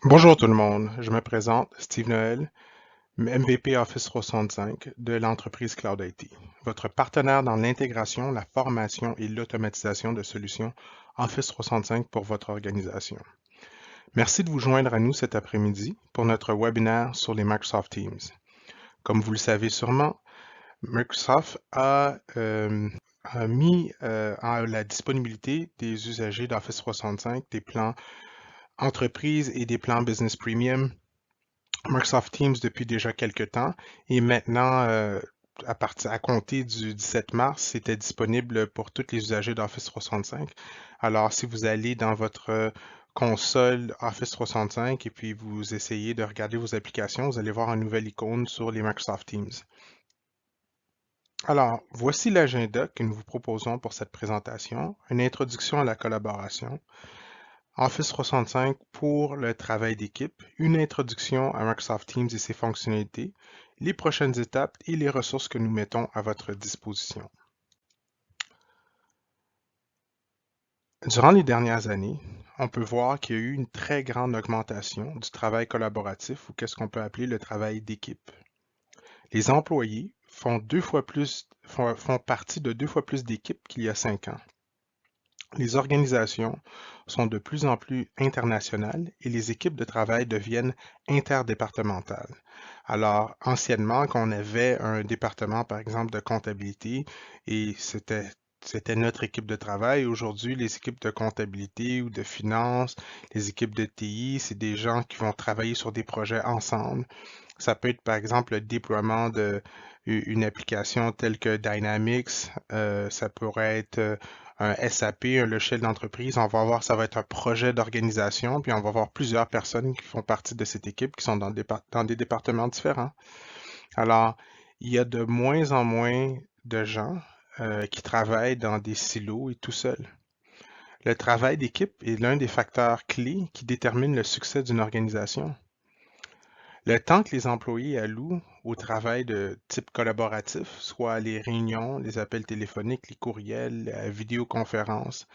Bonjour tout le monde, je me présente, Steve Noël, MVP Office 365 de l'entreprise Cloud IT, votre partenaire dans l'intégration, la formation et l'automatisation de solutions Office 365 pour votre organisation. Merci de vous joindre à nous cet après-midi pour notre webinaire sur les Microsoft Teams. Comme vous le savez sûrement, Microsoft a mis à la disponibilité des usagers d'Office 365 des plans entreprise et des plans Business Premium Microsoft Teams depuis déjà quelques temps et maintenant, à compter du 17 mars, c'était disponible pour tous les usagers d'Office 365. Alors, si vous allez dans votre console Office 365 et puis vous essayez de regarder vos applications, vous allez voir une nouvelle icône sur les Microsoft Teams. Alors, voici l'agenda que nous vous proposons pour cette présentation, une introduction à la collaboration, Office 365 pour le travail d'équipe, une introduction à Microsoft Teams et ses fonctionnalités, les prochaines étapes et les ressources que nous mettons à votre disposition. Durant les dernières années, on peut voir qu'il y a eu une très grande augmentation du travail collaboratif ou qu'est-ce qu'on peut appeler le travail d'équipe. Les employés font partie de 2 fois plus d'équipes qu'il y a 5 ans. Les organisations sont de plus en plus internationales et les équipes de travail deviennent interdépartementales. Alors, anciennement, quand on avait un département, par exemple, de comptabilité et c'était notre équipe de travail. Aujourd'hui, les équipes de comptabilité ou de finance, les équipes de TI, c'est des gens qui vont travailler sur des projets ensemble. Ça peut être, par exemple, le déploiement d'une application telle que Dynamics. Ça pourrait être un SAP, un logiciel d'entreprise. On va voir, ça va être un projet d'organisation, puis on va voir plusieurs personnes qui font partie de cette équipe qui sont dans des départements différents. Alors, il y a de moins en moins de gens qui travaillent dans des silos et tout seuls. Le travail d'équipe est l'un des facteurs clés qui détermine le succès d'une organisation. Le temps que les employés allouent au travail de type collaboratif, soit les réunions, les appels téléphoniques, les courriels, la vidéoconférence,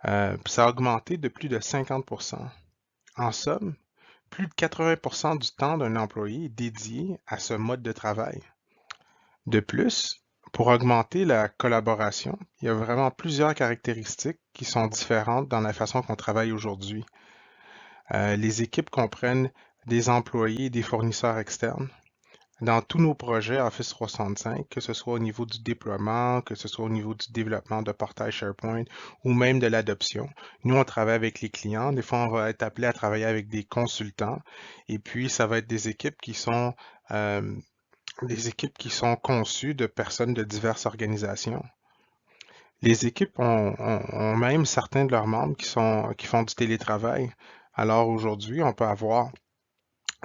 ça a augmenté de plus de 50%. En somme, plus de 80% du temps d'un employé est dédié à ce mode de travail. De plus, pour augmenter la collaboration, il y a vraiment plusieurs caractéristiques qui sont différentes dans la façon qu'on travaille aujourd'hui. Les équipes comprennent des employés et des fournisseurs externes. Dans tous nos projets Office 365, que ce soit au niveau du déploiement, que ce soit au niveau du développement de portail SharePoint ou même de l'adoption, nous, on travaille avec les clients. Des fois, on va être appelé à travailler avec des consultants et puis ça va être euh, des équipes qui sont conçues de personnes de diverses organisations. Les équipes ont même certains de leurs membres qui font du télétravail. Alors aujourd'hui, on peut avoir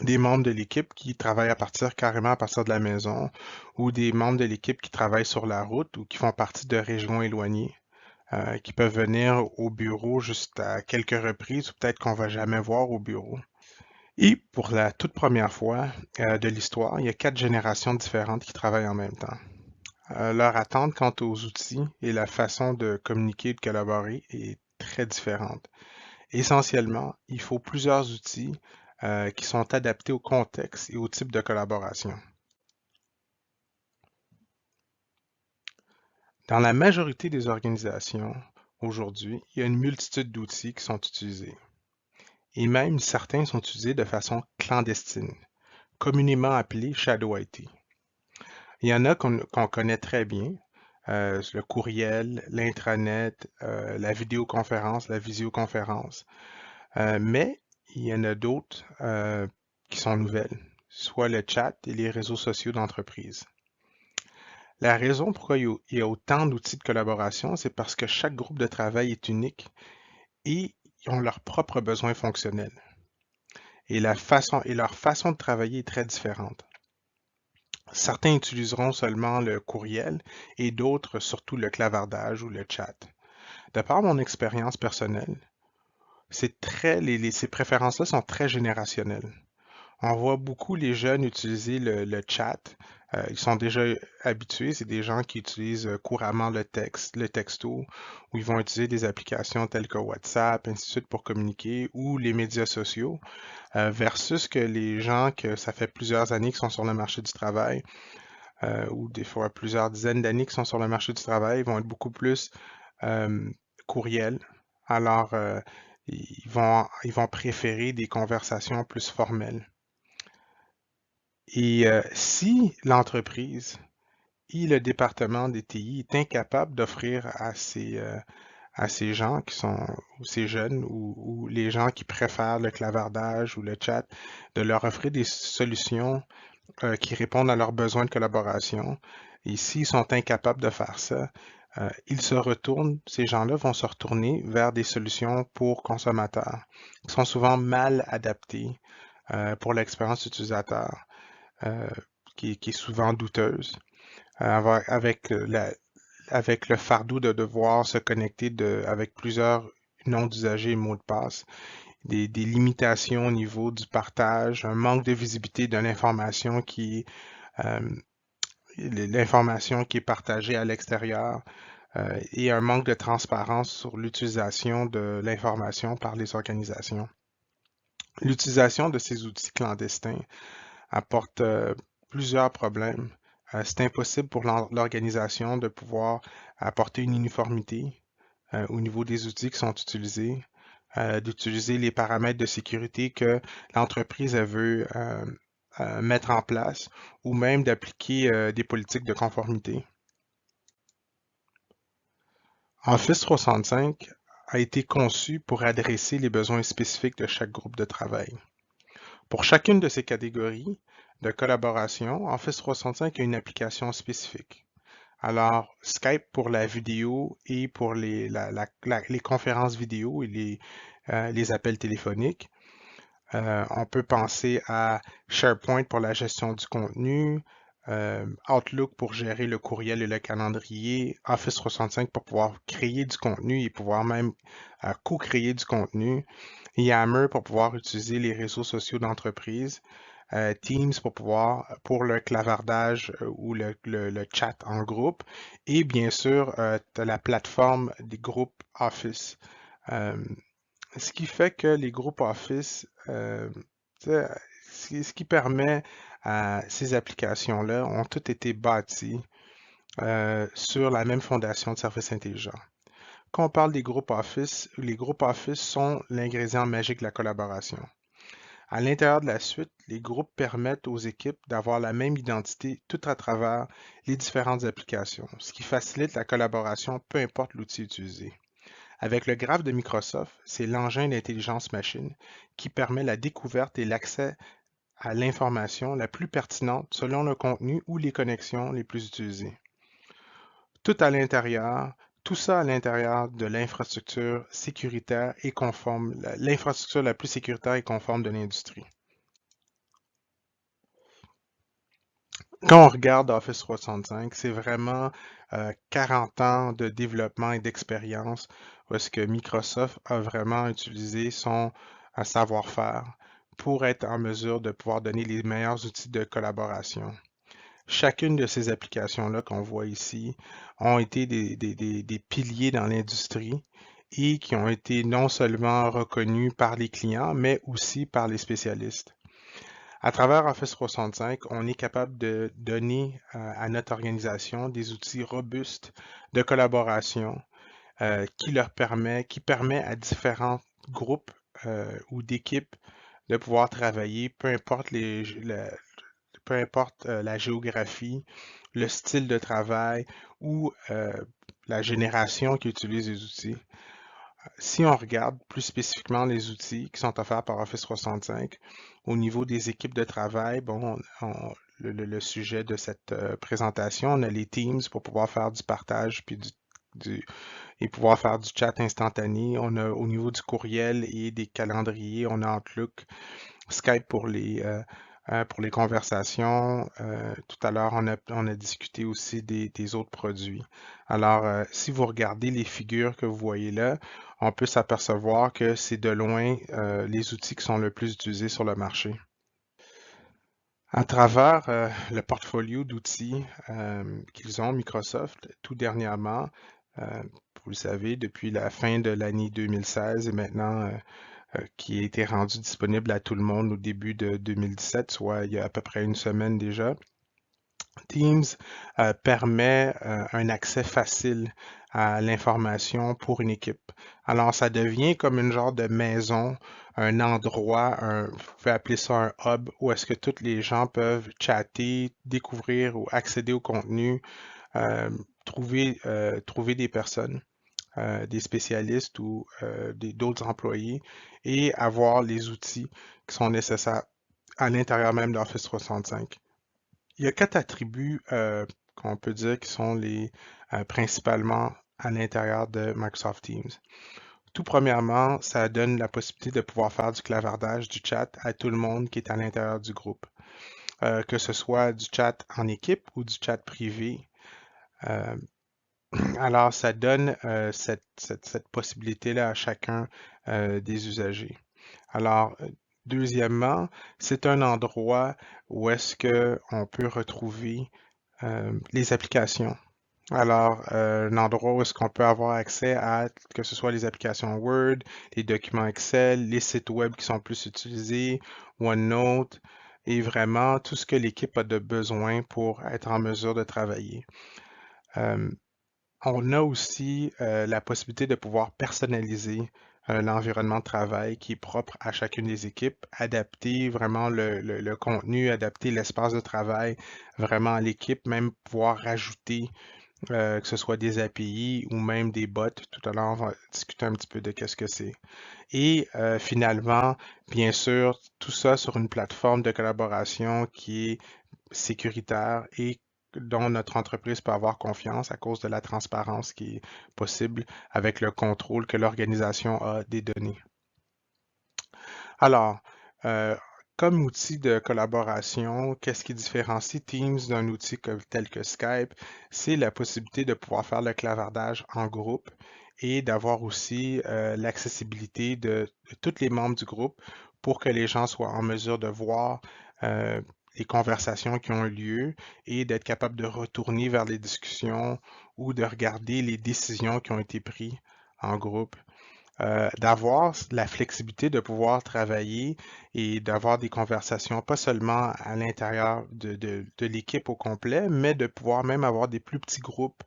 des membres de l'équipe qui travaillent carrément à partir de la maison ou des membres de l'équipe qui travaillent sur la route ou qui font partie de régions éloignées, qui peuvent venir au bureau juste à quelques reprises ou peut-être qu'on va jamais voir au bureau. Et pour la toute première fois de l'histoire, il y a 4 générations différentes qui travaillent en même temps. Leur attente quant aux outils et la façon de communiquer et de collaborer est très différente. Essentiellement, il faut plusieurs outils qui sont adaptés au contexte et au type de collaboration. Dans la majorité des organisations, aujourd'hui, il y a une multitude d'outils qui sont utilisés. Et même certains sont utilisés de façon clandestine, communément appelés Shadow IT. Il y en a qu'on connaît très bien, le courriel, l'intranet, la vidéoconférence, la visioconférence. Mais il y en a d'autres qui sont nouvelles, soit le chat et les réseaux sociaux d'entreprise. La raison pourquoi il y a autant d'outils de collaboration, c'est parce que chaque groupe de travail est unique et ils ont leurs propres besoins fonctionnels. Et leur façon de travailler est très différente. Certains utiliseront seulement le courriel et d'autres surtout le clavardage ou le chat. De par mon expérience personnelle, ces préférences-là sont très générationnelles. On voit beaucoup les jeunes utiliser le chat Ils sont déjà habitués, c'est des gens qui utilisent couramment le texte, le texto, ou ils vont utiliser des applications telles que WhatsApp, ainsi de suite pour communiquer, ou les médias sociaux, versus que les gens que ça fait plusieurs années qui sont sur le marché du travail, ou des fois plusieurs dizaines d'années qui sont sur le marché du travail, vont être beaucoup plus euh, courriels. Alors, ils vont préférer des conversations plus formelles. Et si l'entreprise et le département des TI est incapable d'offrir à ces gens qui sont, ou ces jeunes, ou les gens qui préfèrent le clavardage ou le chat, de leur offrir des solutions qui répondent à leurs besoins de collaboration. Et s'ils sont incapables de faire ça, ces gens-là vont se retourner vers des solutions pour consommateurs qui sont souvent mal adaptées pour l'expérience utilisateur, euh, qui est souvent douteuse, avec le fardeau de devoir se connecter avec plusieurs noms d'usagers et mots de passe, des limitations au niveau du partage, un manque de visibilité de euh, l'information qui est partagée à l'extérieur, et un manque de transparence sur l'utilisation de l'information par les organisations. L'utilisation de ces outils clandestins apporte plusieurs problèmes. C'est impossible pour l'organisation de pouvoir apporter une uniformité au niveau des outils qui sont utilisés, d'utiliser les paramètres de sécurité que l'entreprise veut mettre en place, ou même d'appliquer des politiques de conformité. Office 365 a été conçu pour adresser les besoins spécifiques de chaque groupe de travail. Pour chacune de ces catégories de collaboration, Office 365 a une application spécifique. Alors, Skype pour la vidéo et pour les conférences vidéo et les appels téléphoniques. On peut penser à SharePoint pour la gestion du contenu, Outlook pour gérer le courriel et le calendrier, Office 365 pour pouvoir créer du contenu et pouvoir même co-créer du contenu, Yammer pour pouvoir utiliser les réseaux sociaux d'entreprise, Teams pour le clavardage ou le chat en groupe, et bien sûr, la plateforme des groupes Office. Ce qui fait que les groupes Office, ce qui permet à ces applications-là ont toutes été bâties sur la même fondation de services intelligents. Quand on parle des groupes Office, les groupes Office sont l'ingrédient magique de la collaboration. À l'intérieur de la suite, les groupes permettent aux équipes d'avoir la même identité tout à travers les différentes applications, ce qui facilite la collaboration peu importe l'outil utilisé. Avec le graphe de Microsoft, c'est l'engin d'intelligence machine qui permet la découverte et l'accès à l'information la plus pertinente selon le contenu ou les connexions les plus utilisées. Tout à l'intérieur, tout ça à l'intérieur de l'infrastructure sécuritaire et conforme, l'infrastructure la plus sécuritaire et conforme de l'industrie. Quand on regarde Office 365, c'est vraiment 40 ans de développement et d'expérience où est-ce que Microsoft a vraiment utilisé son savoir-faire pour être en mesure de pouvoir donner les meilleurs outils de collaboration. Chacune de ces applications-là qu'on voit ici ont été des piliers dans l'industrie et qui ont été non seulement reconnus par les clients, mais aussi par les spécialistes. À travers Office 365, on est capable de donner à notre organisation des outils robustes de collaboration qui permet à différents groupes ou d'équipes de pouvoir travailler, peu importe la géographie, le style de travail ou la génération qui utilise les outils. Si on regarde plus spécifiquement les outils qui sont offerts par Office 365, au niveau des équipes de travail, bon, le sujet de cette présentation, on a les Teams pour pouvoir faire du partage et pouvoir faire du chat instantané. On a au niveau du courriel et des calendriers, on a Outlook, Skype pour les conversations. Tout à l'heure, on a discuté aussi des autres produits. Alors, si vous regardez les figures que vous voyez là, on peut s'apercevoir que c'est de loin les outils qui sont le plus utilisés sur le marché. À travers le portfolio d'outils qu'ils ont, Microsoft, tout dernièrement, vous le savez, depuis la fin de l'année 2016 et maintenant qui a été rendu disponible à tout le monde au début de 2017, soit il y a à peu près une semaine déjà. Teams permet un accès facile à l'information pour une équipe. Alors, ça devient comme une genre de maison, un endroit, vous pouvez appeler ça un hub, où est-ce que tous les gens peuvent chatter, découvrir ou accéder au contenu, trouver des personnes, des spécialistes ou d'autres employés et avoir les outils qui sont nécessaires à l'intérieur même d'Office 365. Il y a quatre attributs qu'on peut dire qui sont les principalement à l'intérieur de Microsoft Teams. Tout premièrement, ça donne la possibilité de pouvoir faire du clavardage du chat à tout le monde qui est à l'intérieur du groupe, que ce soit du chat en équipe ou du chat privé. Alors, ça donne cette possibilité-là à chacun des usagers. Alors, deuxièmement, c'est un endroit où est-ce qu'on peut retrouver les applications. Alors, un endroit où est-ce qu'on peut avoir accès à que ce soit les applications Word, les documents Excel, les sites web qui sont plus utilisés, OneNote, et vraiment tout ce que l'équipe a de besoin pour être en mesure de travailler. On a aussi la possibilité de pouvoir personnaliser l'environnement de travail qui est propre à chacune des équipes, adapter vraiment le contenu, adapter l'espace de travail vraiment à l'équipe, même pouvoir rajouter que ce soit des API ou même des bots. Tout à l'heure, on va discuter un petit peu de qu'est-ce que c'est. Et finalement, bien sûr, tout ça sur une plateforme de collaboration qui est sécuritaire et dont notre entreprise peut avoir confiance à cause de la transparence qui est possible avec le contrôle que l'organisation a des données. Alors, euh, comme outil de collaboration, qu'est-ce qui différencie Teams d'un outil tel que Skype? C'est la possibilité de pouvoir faire le clavardage en groupe et d'avoir aussi l'accessibilité de tous les membres du groupe pour que les gens soient en mesure de voir euh, les conversations qui ont eu lieu et d'être capable de retourner vers les discussions ou de regarder les décisions qui ont été prises en groupe. D'avoir la flexibilité de pouvoir travailler et d'avoir des conversations, pas seulement à l'intérieur de l'équipe au complet, mais de pouvoir même avoir des plus petits groupes,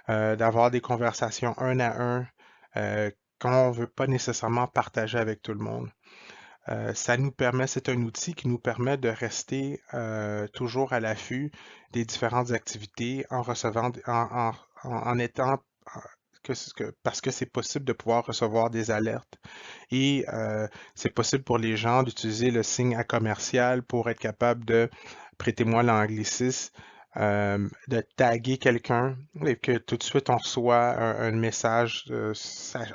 d'avoir des conversations un à un qu'on ne veut pas nécessairement partager avec tout le monde. Ça nous permet, c'est un outil qui nous permet de rester toujours à l'affût des différentes activités en recevant, en étant parce que c'est possible de pouvoir recevoir des alertes et c'est possible pour les gens d'utiliser le signe à commercial pour être capable de, prêtez-moi l'anglicisme, de taguer quelqu'un et que tout de suite on reçoit un message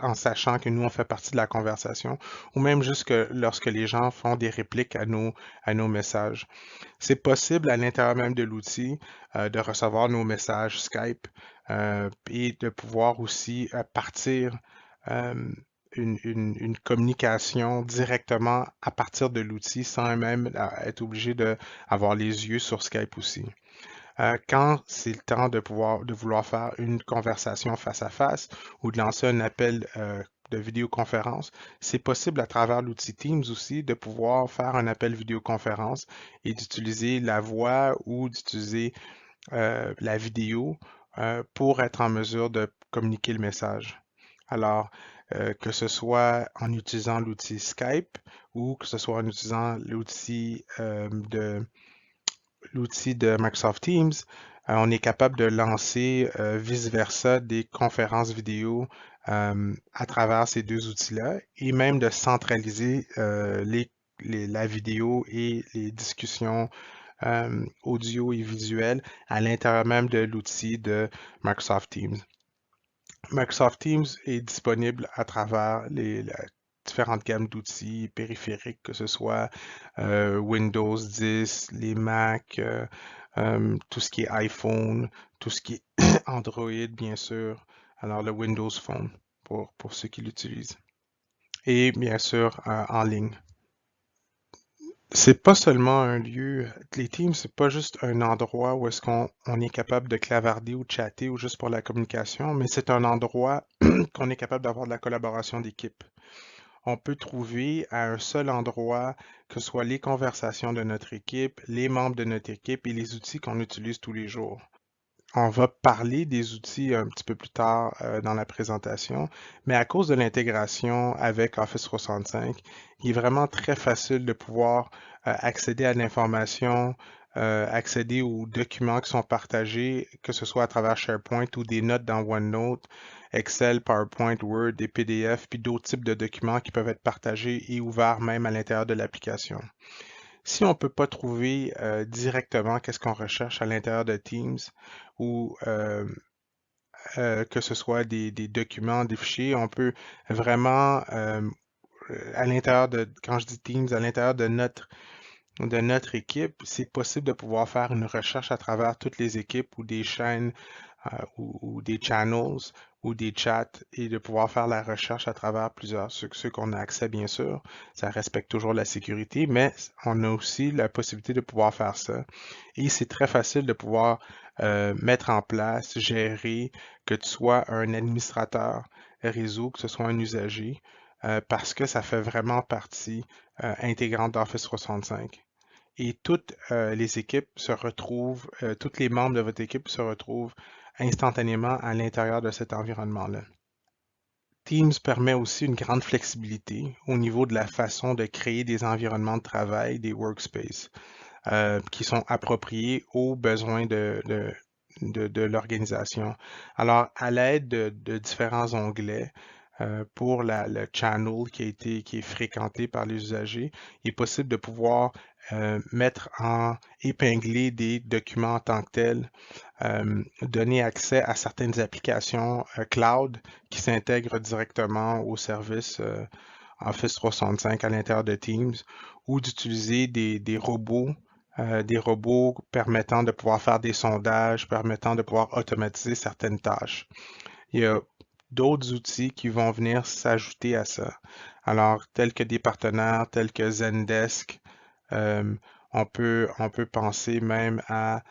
en sachant que nous on fait partie de la conversation ou même juste que lorsque les gens font des répliques à nos messages. C'est possible à l'intérieur même de l'outil de recevoir nos messages Skype et de pouvoir aussi partir euh, une communication directement à partir de l'outil sans même être obligé d'avoir les yeux sur Skype aussi. Quand c'est le temps de vouloir faire une conversation face à face ou de lancer un appel de vidéoconférence, c'est possible à travers l'outil Teams aussi de pouvoir faire un appel vidéoconférence et d'utiliser la voix ou d'utiliser la vidéo pour être en mesure de communiquer le message. Alors, que ce soit en utilisant l'outil Skype ou que ce soit en utilisant l'outil de Microsoft Teams, on est capable de lancer vice-versa des conférences vidéo à travers ces deux outils-là et même de centraliser la vidéo et les discussions audio et visuelles à l'intérieur même de l'outil de Microsoft Teams. Microsoft Teams est disponible à travers la différentes gammes d'outils périphériques, que ce soit Windows 10, les Mac, tout ce qui est iPhone, tout ce qui est Android, bien sûr. Alors le Windows Phone pour ceux qui l'utilisent. Et bien sûr en ligne. C'est pas seulement un lieu, les Teams, c'est pas juste un endroit où est-ce qu'on est capable de clavarder ou de chatter ou juste pour la communication, mais c'est un endroit qu'on est capable d'avoir de la collaboration d'équipe. On peut trouver à un seul endroit que ce soit les conversations de notre équipe, les membres de notre équipe et les outils qu'on utilise tous les jours. On va parler des outils un petit peu plus tard dans la présentation, mais à cause de l'intégration avec Office 365, il est vraiment très facile de pouvoir accéder à l'information, accéder aux documents qui sont partagés, que ce soit à travers SharePoint ou des notes dans OneNote, Excel, PowerPoint, Word, des PDF, puis d'autres types de documents qui peuvent être partagés et ouverts même à l'intérieur de l'application. Si on ne peut pas trouver directement qu'est-ce qu'on recherche à l'intérieur de Teams ou que ce soit des documents, des fichiers, on peut vraiment à l'intérieur de, quand je dis Teams, à l'intérieur de notre équipe, c'est possible de pouvoir faire une recherche à travers toutes les équipes ou des chaînes ou des channels ou des chats et de pouvoir faire la recherche à travers plusieurs, ceux qu'on a accès bien sûr. Ça respecte toujours la sécurité, mais on a aussi la possibilité de pouvoir faire ça. Et c'est très facile de pouvoir mettre en place, gérer, que tu sois un administrateur réseau, que ce soit un usager, parce que ça fait vraiment partie intégrante d'Office 365. Et toutes les équipes se retrouvent, tous les membres de votre équipe se retrouvent instantanément à l'intérieur de cet environnement-là. Teams permet aussi une grande flexibilité au niveau de la façon de créer des environnements de travail, des workspaces, qui sont appropriés aux besoins de l'organisation. Alors, à l'aide de différents onglets, pour le channel qui est fréquenté par les usagers, il est possible de pouvoir épingler des documents en tant que tels, donner accès à certaines applications cloud qui s'intègrent directement au service Office 365 à l'intérieur de Teams ou d'utiliser des robots permettant de pouvoir faire des sondages, permettant de pouvoir automatiser certaines tâches. Il y a d'autres outils qui vont venir s'ajouter à ça. Alors, tels que des partenaires tels que Zendesk, euh, on peut penser même à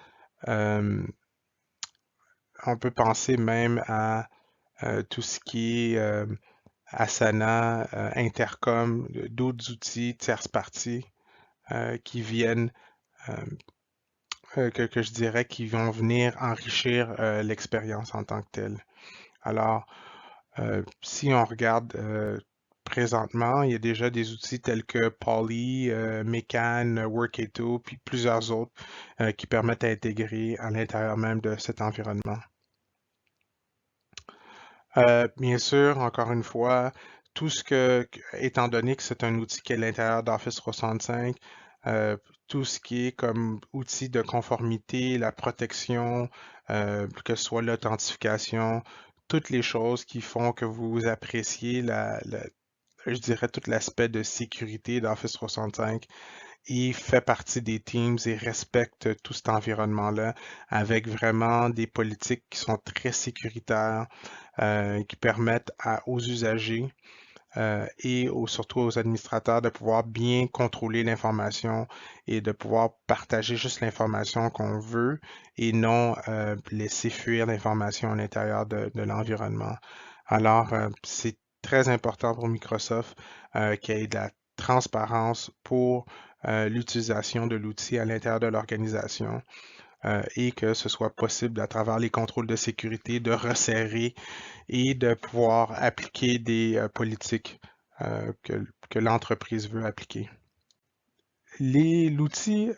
euh, tout ce qui est Asana, Intercom, d'autres outils tierces parties qui viennent, euh, que je dirais, qui vont venir enrichir l'expérience en tant que telle. Alors, si on regarde présentement, il y a déjà des outils tels que Poly, Mecan, Workato, puis plusieurs autres qui permettent d'intégrer à l'intérieur même de cet environnement. Bien sûr, encore une fois, étant donné que c'est un outil qui est à l'intérieur d'Office 365, euh, tout ce qui est comme outil de conformité, la protection, que ce soit l'authentification, toutes les choses qui font que vous appréciez je dirais tout l'aspect de sécurité d'Office 365 et fait partie des teams et respecte tout cet environnement-là avec vraiment des politiques qui sont très sécuritaires, qui permettent aux usagers surtout aux administrateurs de pouvoir bien contrôler l'information et de pouvoir partager juste l'information qu'on veut et non laisser fuir l'information à l'intérieur de l'environnement. Alors, c'est très important pour Microsoft qu'il y ait de la transparence pour l'utilisation de l'outil à l'intérieur de l'organisation et que ce soit possible à travers les contrôles de sécurité de resserrer et de pouvoir appliquer des politiques que l'entreprise veut appliquer. L'outil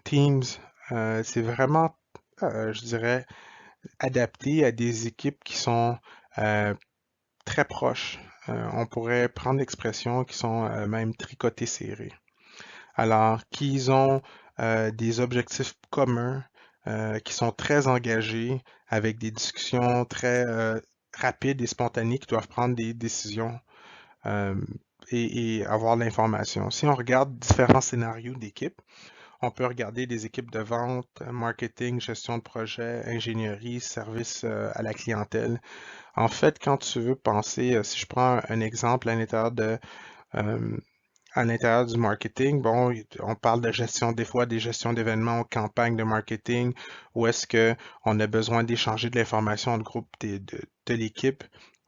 Teams, c'est vraiment, je dirais, adapté à des équipes qui sont très proches. On pourrait prendre l'expression qui sont même tricotées serrées. Alors, qu'ils ont des objectifs communs, qui sont très engagés, avec des discussions très rapides et spontanées, qui doivent prendre des décisions euh, et avoir l'information. Si on regarde différents scénarios d'équipe, on peut regarder des équipes de vente, marketing, gestion de projet, ingénierie, service à la clientèle. En fait, quand tu veux penser, si je prends un exemple à l'intérieur de À l'intérieur du marketing, bon, on parle de gestion des fois, des gestions d'événements, campagnes de marketing, où est-ce que on a besoin d'échanger de l'information entre groupe de l'équipe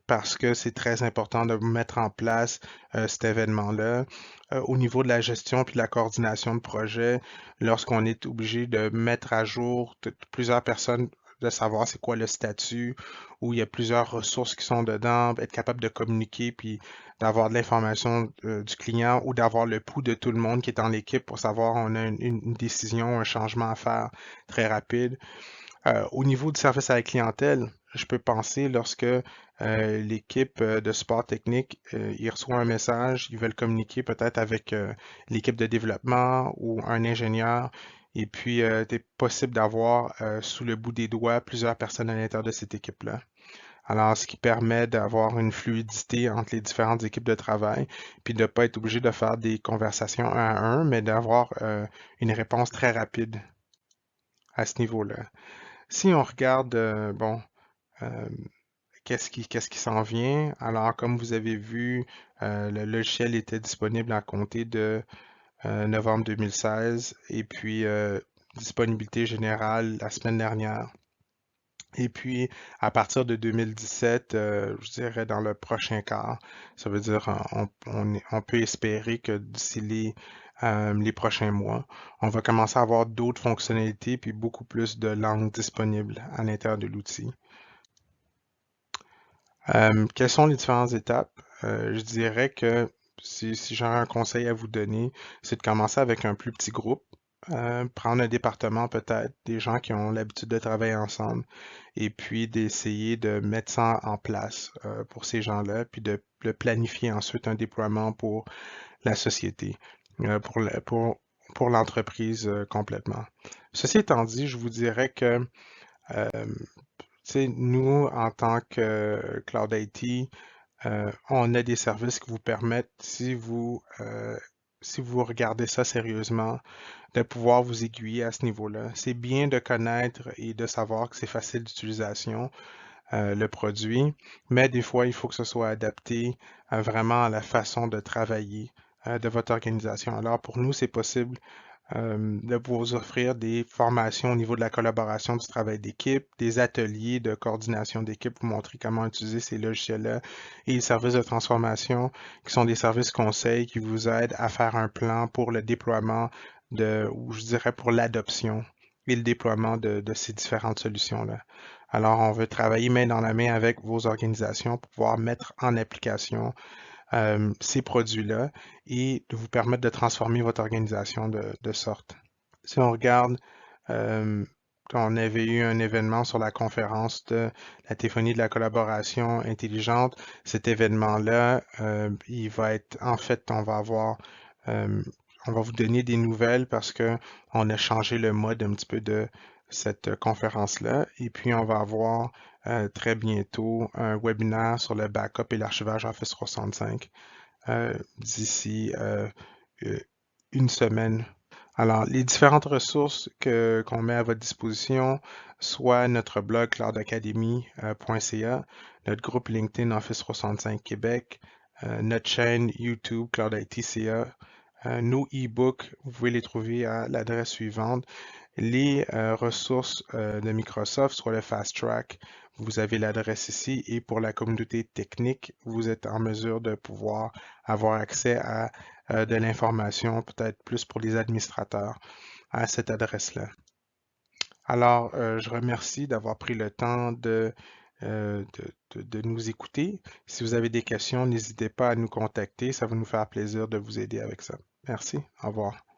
parce que c'est très important de mettre en place cet événement-là. Au niveau de la gestion puis de la coordination de projet, lorsqu'on est obligé de mettre à jour plusieurs personnes, de savoir c'est quoi le statut, où il y a plusieurs ressources qui sont dedans, être capable de communiquer puis d'avoir de l'information du client ou d'avoir le pouls de tout le monde qui est dans l'équipe pour savoir on a une décision, un changement à faire très rapide. Au niveau du service à la clientèle, je peux penser lorsque l'équipe de support technique, il reçoit un message, ils veulent communiquer peut-être avec l'équipe de développement ou un ingénieur, et puis c'est possible d'avoir sous le bout des doigts plusieurs personnes à l'intérieur de cette équipe-là. Alors, ce qui permet d'avoir une fluidité entre les différentes équipes de travail, puis de ne pas être obligé de faire des conversations un à un, mais d'avoir une réponse très rapide à ce niveau-là. Si on regarde, bon, euh, qu'est-ce qui s'en vient? Alors, comme vous avez vu, le logiciel était disponible à compter de novembre 2016 et puis disponibilité générale la semaine dernière. Et puis, à partir de 2017, je dirais dans le prochain quart, ça veut dire on peut espérer que d'ici les prochains mois, on va commencer à avoir d'autres fonctionnalités puis beaucoup plus de langues disponibles à l'intérieur de l'outil. Quelles sont les différentes étapes? Je dirais que si j'aurais un conseil à vous donner, c'est de commencer avec un plus petit groupe, prendre un département peut-être, des gens qui ont l'habitude de travailler ensemble, et puis d'essayer de mettre ça en place pour ces gens-là, puis de planifier ensuite un déploiement pour la société, pour l'entreprise complètement. Ceci étant dit, je vous dirais que euh, tu sais, nous, en tant que Cloud IT, on a des services qui vous permettent, si vous regardez ça sérieusement, de pouvoir vous aiguiller à ce niveau-là. C'est bien de connaître et de savoir que c'est facile d'utilisation, le produit, mais des fois, il faut que ce soit adapté vraiment à la façon de travailler de votre organisation. Alors, pour nous, c'est possible de vous offrir des formations au niveau de la collaboration du travail d'équipe, des ateliers de coordination d'équipe, vous montrer comment utiliser ces logiciels-là et les services de transformation qui sont des services conseils qui vous aident à faire un plan pour le déploiement ou je dirais pour l'adoption et le déploiement de ces différentes solutions-là. Alors, on veut travailler main dans la main avec vos organisations pour pouvoir mettre en application ces produits-là et de vous permettre de transformer votre organisation de sorte. Si on regarde, euh, on avait eu un événement sur la conférence de la téléphonie de la collaboration intelligente. Cet événement-là, il va être, en fait, euh, on va vous donner des nouvelles parce que on a changé le mode un petit peu de cette conférence-là. Et puis, on va avoir très bientôt un webinaire sur le backup et l'archivage Office 365 d'ici une semaine. Alors, les différentes ressources qu'on met à votre disposition, soit notre blog cloudacademy.ca, notre groupe LinkedIn Office 365 Québec, notre chaîne YouTube Cloud IT CA, nos e-books, vous pouvez les trouver à l'adresse suivante. Les ressources de Microsoft, soit le Fast Track, vous avez l'adresse ici. Et pour la communauté technique, vous êtes en mesure de pouvoir avoir accès à de l'information, peut-être plus pour les administrateurs, à cette adresse-là. Alors, je remercie d'avoir pris le temps de nous écouter. Si vous avez des questions, n'hésitez pas à nous contacter. Ça va nous faire plaisir de vous aider avec ça. Merci. Au revoir.